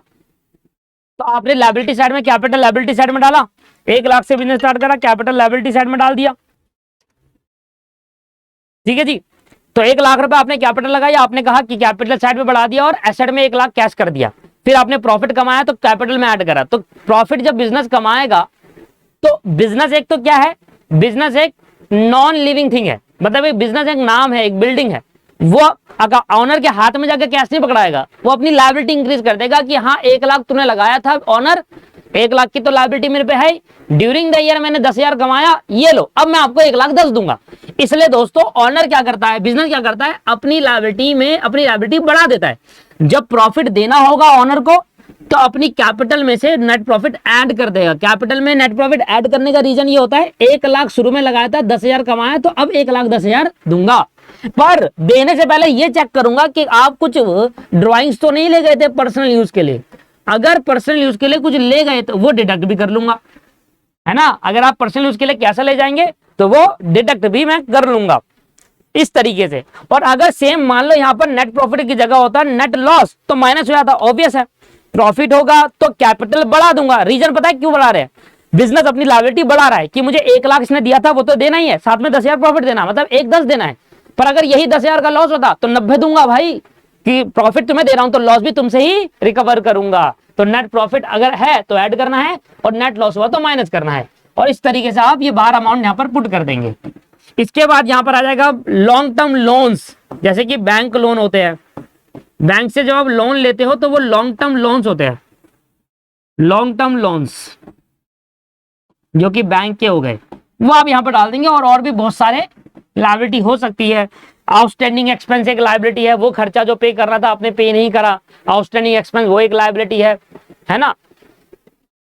तो आपने लायबिलिटी साइड में कैपिटल लायबिलिटी साइड में डाला। 1 लाख से बिजनेस स्टार्ट करा, कैपिटल लायबिलिटी साइड में डाल दिया, ठीक है जी। तो 1 लाख रुपए आपने कैपिटल लगाया, आपने कहा कि कैपिटल साइड में बढ़ा दिया और एसेट में 1 लाख कैश कर दिया। फिर आपने प्रॉफिट कमाया तो कैपिटल में ऐड करा। तो प्रॉफिट जब बिजनेस कमाएगा तो बिजनेस एक तो क्या है, बिजनेस एक नॉन लिविंग थिंग है, मतलब बिजनेस एक नाम है, एक बिल्डिंग है। वो ऑनर के हाथ में जाकर कैश नहीं पकड़ाएगा, वो अपनी लायबिलिटी इंक्रीज कर देगा कि हाँ 1 लाख तूने लगाया था ऑनर, 1 लाख की तो लायबिलिटी मेरे पे है, ड्यूरिंग द ईयर मैंने 10,000 कमाया, ये लो अब मैं आपको 1,10,000 दूंगा। इसलिए दोस्तों ऑनर क्या करता है, बिजनेस क्या करता है, अपनी लायबिलिटी में अपनी लायबिलिटी बढ़ा देता है। जब प्रॉफिट देना होगा ऑनर को तो अपनी कैपिटल में से नेट प्रॉफिट ऐड कर देगा। कैपिटल में नेट प्रॉफिट ऐड करने का रीजन ये होता है 1 लाख शुरू में लगाया था, 10,000 कमाया तो अब 1,10,000 दूंगा। पर देने से पहले ये चेक करूंगा कि आप कुछ ड्राइंग्स तो नहीं ले गए थे पर्सनल यूज के लिए। अगर पर्सनल यूज के लिए कुछ ले गए तो वो डिडक्ट भी कर लूंगा, है ना। अगर आप पर्सनल यूज के लिए कैसा ले जाएंगे तो वो डिडक्ट भी मैं कर लूंगा इस तरीके से। और अगर सेम मान लो यहाँ पर नेट प्रॉफिट की जगह होता है नेट लॉस तो माइनस हो जाता, ऑब्वियस है। प्रॉफिट होगा तो कैपिटल बढ़ा दूंगा। रीजन पता है क्यों बढ़ा रहे हैं, बिजनेस अपनी लायबिलिटी बढ़ा रहा है कि मुझे 1 लाख इसने दिया था वो तो देना ही है, साथ में 10,000 प्रॉफिट देना, मतलब 1,10 देना है। पर अगर यही 10,000 का लॉस होता तो 90 दूंगा भाई, कि प्रॉफिट तुम्हें दे रहा हूं तो लॉस भी तुमसे ही रिकवर करूंगा। तो नेट प्रॉफिट अगर है तो ऐड करना है और नेट लॉस हुआ तो माइनस करना है। और इस तरीके से आप ये बार अमाउंट यहां पर पुट कर देंगे। इसके बाद यहां पर आ जाएगा लॉन्ग टर्म लोन्स, जैसे कि बैंक लोन होते हैं। बैंक से जब आप लोन लेते हो तो वो लॉन्ग टर्म लोन्स होते हैं, लॉन्ग टर्म लोन्स जो कि बैंक के हो गए, वो आप यहाँ पर डाल देंगे। और भी बहुत सारे लायबिलिटी हो सकती है। आउटस्टैंडिंग एक्सपेंस एक लायबिलिटी है, वो खर्चा जो पे करना था आपने पे नहीं करा, आउटस्टैंडिंग एक्सपेंस वो एक लायबिलिटी है ना।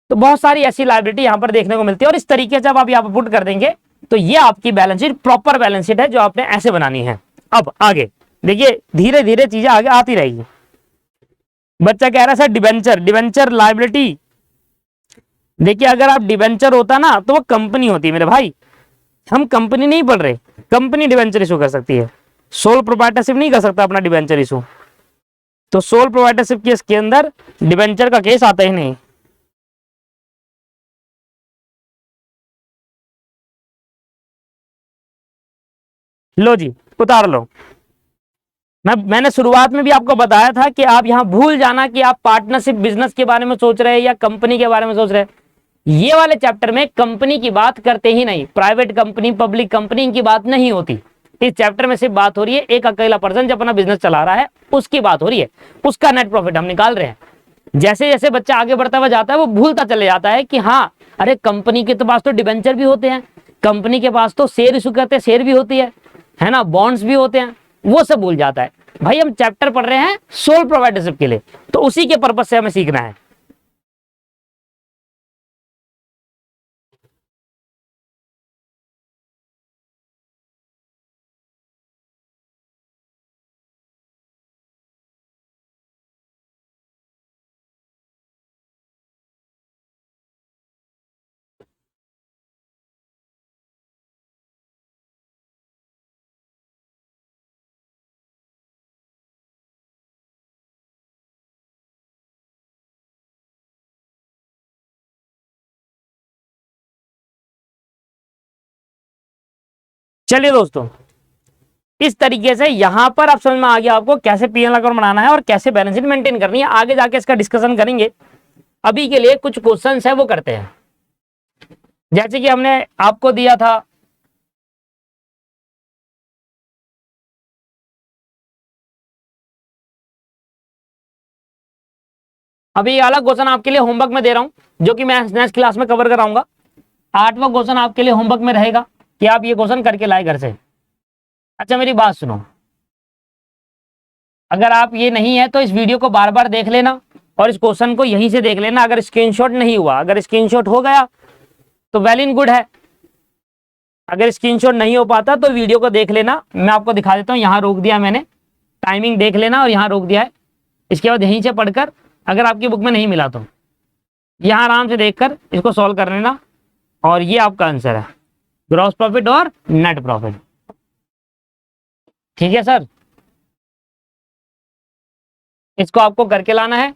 तो बहुत सारी ऐसी लायबिलिटी यहाँ पर देखने को मिलती है। और इस तरीके से जब आप यहाँ पर पुट कर देंगे तो ये आपकी balance sheet proper balance sheet है जो आपने ऐसे बनानी है। अब आगे देखिए, धीरे धीरे चीजें आगे आती रहेगी। बच्चा कह रहा है सर डिबेंचर लायबिलिटी। देखिए अगर आप डिबेंचर होता ना तो वो कंपनी होती है मेरे भाई, हम कंपनी नहीं पढ़ रहे। कंपनी डिबेंचर इशू कर सकती है, सोल प्रोप्राइटरशिप नहीं कर सकता अपना डिबेंचर इशू। तो सोल प्रोप्राइटरशिप केस के अंदर डिबेंचर का केस आता ही नहीं। लो जी उतार लो। मैंने शुरुआत में भी आपको बताया था कि आप यहां भूल जाना कि आप पार्टनरशिप बिजनेस के बारे में सोच रहे हैं या कंपनी के बारे में सोच रहे हैं। ये वाले चैप्टर में कंपनी की बात करते ही नहीं, प्राइवेट कंपनी पब्लिक कंपनी की बात नहीं होती। इस चैप्टर में सिर्फ बात हो रही है एक अकेला पर्सन जो अपना बिजनेस चला रहा है उसकी बात हो रही है, उसका नेट प्रॉफिट हम निकाल रहे हैं। जैसे जैसे बच्चा आगे बढ़ता हुआ जाता है वो भूलता चले जाता है कि हाँ अरे कंपनी के पास तो डिबेंचर भी होते हैं, कंपनी के पास तो शेयर इशू करते हैं, शेयर भी होती है ना, बॉन्ड्स भी होते हैं, वो सब भूल जाता है। भाई हम चैप्टर पढ़ रहे हैं सोल प्रोप्राइटरशिप के लिए, तो उसी के पर्पज से हमें सीखना है। चलिए दोस्तों, इस तरीके से यहां पर आप समझ में आ गया आपको कैसे पीएनएल अकाउंट बनाना है और कैसे बैलेंस शीट मेंटेन करनी है। आगे जाके इसका डिस्कशन करेंगे। अभी के लिए कुछ क्वेश्चंस है वो करते हैं। जैसे कि हमने आपको दिया था अभी अलग क्वेश्चन आपके लिए होमवर्क में दे रहा हूं जो कि मैं नेक्स्ट क्लास में कवर कराऊंगा। 8वां क्वेश्चन आपके लिए होमवर्क में रहेगा कि आप ये क्वेश्चन करके लाए घर से। अच्छा मेरी बात सुनो, अगर आप ये नहीं है तो इस वीडियो को बार बार देख लेना और इस क्वेश्चन को यहीं से देख लेना। अगर स्क्रीनशॉट नहीं हुआ, अगर स्क्रीनशॉट हो गया तो वेल इन गुड है, अगर स्क्रीनशॉट नहीं हो पाता तो वीडियो को देख लेना। मैं आपको दिखा देता हूँ, यहाँ रोक दिया मैंने, टाइमिंग देख लेना और यहाँ रोक दिया है। इसके बाद यहीं से पढ़कर अगर आपकी बुक में नहीं मिला तो यहाँ आराम से देखकर इसको सॉल्व कर लेना और ये आपका आंसर है, ग्रॉस प्रॉफिट और नेट प्रॉफिट। ठीक है सर, इसको आपको करके लाना है।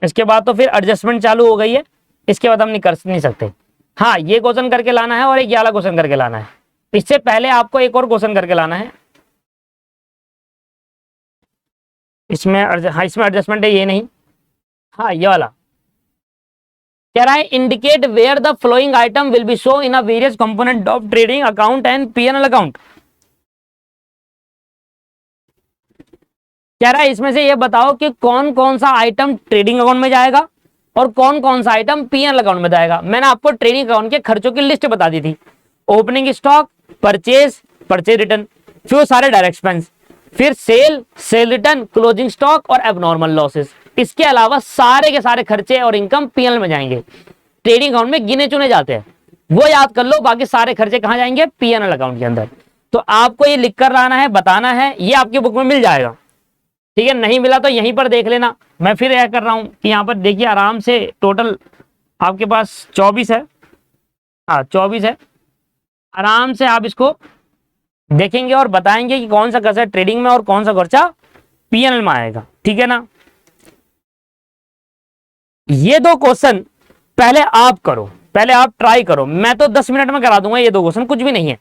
इसके बाद तो फिर एडजस्टमेंट चालू हो गई है, इसके बाद हम नहीं सकते। हाँ ये क्वेश्चन करके लाना है और एक वाला क्वेश्चन करके लाना है। इससे पहले आपको एक और क्वेश्चन करके लाना है। इसमें एडजस्टमेंट है ये नहीं, हाँ ये वाला कह रहा है indicate where the flowing item will be show in a various component of trading account and PNL account. कह रहा है इसमें से ये बताओ कि कौन कौन सा आइटम ट्रेडिंग अकाउंट में जाएगा और कौन कौन सा आइटम पीएनएल अकाउंट में जाएगा। मैंने आपको ट्रेडिंग अकाउंट के खर्चों की लिस्ट बता दी थी, ओपनिंग स्टॉक, परचेज रिटर्न, फिर सारे डायरेक्ट एक्सपेंस, फिर सेल रिटर्न, क्लोजिंग स्टॉक और एबनॉर्मल लॉसेस। इसके अलावा सारे के सारे खर्चे और इनकम पीएनएल में जाएंगे, ट्रेडिंग अकाउंट में गिने चुने जाते हैं, वो याद कर लो। बाकी सारे खर्चे कहां जाएंगे, पीएनएल अकाउंट के अंदर। तो आपको ये लिख कर लाना है, बताना है, ये आपकी बुक में मिल जाएगा। ठीक है, नहीं मिला तो यहीं पर देख लेना। मैं फिर यह कर रहा हूं कि यहाँ पर देखिए आराम से टोटल आपके पास 24 है, हाँ 24 है। आराम से आप इसको देखेंगे और बताएंगे कि कौन सा खर्चा ट्रेडिंग में और कौन सा खर्चा पीएनएल में आएगा। ठीक है ना, ये दो क्वेश्चन पहले आप करो, पहले आप ट्राई करो। मैं तो 10 मिनट में करा दूंगा, ये दो क्वेश्चन कुछ भी नहीं है,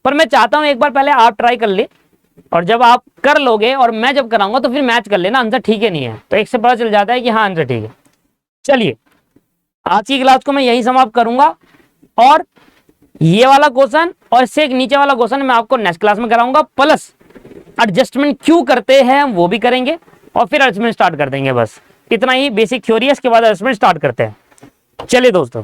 पर मैं चाहता हूं एक बार पहले आप ट्राई कर ले और जब आप कर लोगे और मैं जब कराऊंगा तो फिर मैच कर लेना आंसर ठीक है नहीं है, तो एक से पता चल जाता है कि हाँ आंसर ठीक है। चलिए आज की क्लास को मैं यही समाप्त करूंगा और ये वाला क्वेश्चन और इससे एक नीचे वाला क्वेश्चन मैं आपको नेक्स्ट क्लास में कराऊंगा, प्लस एडजस्टमेंट क्यों करते हैं हम वो भी करेंगे और फिर एडजस्टमेंट स्टार्ट कर देंगे। बस इतना ही बेसिक थ्योरी है, इसके बाद एडजस्टमेंट स्टार्ट करते हैं। चलिए दोस्तों।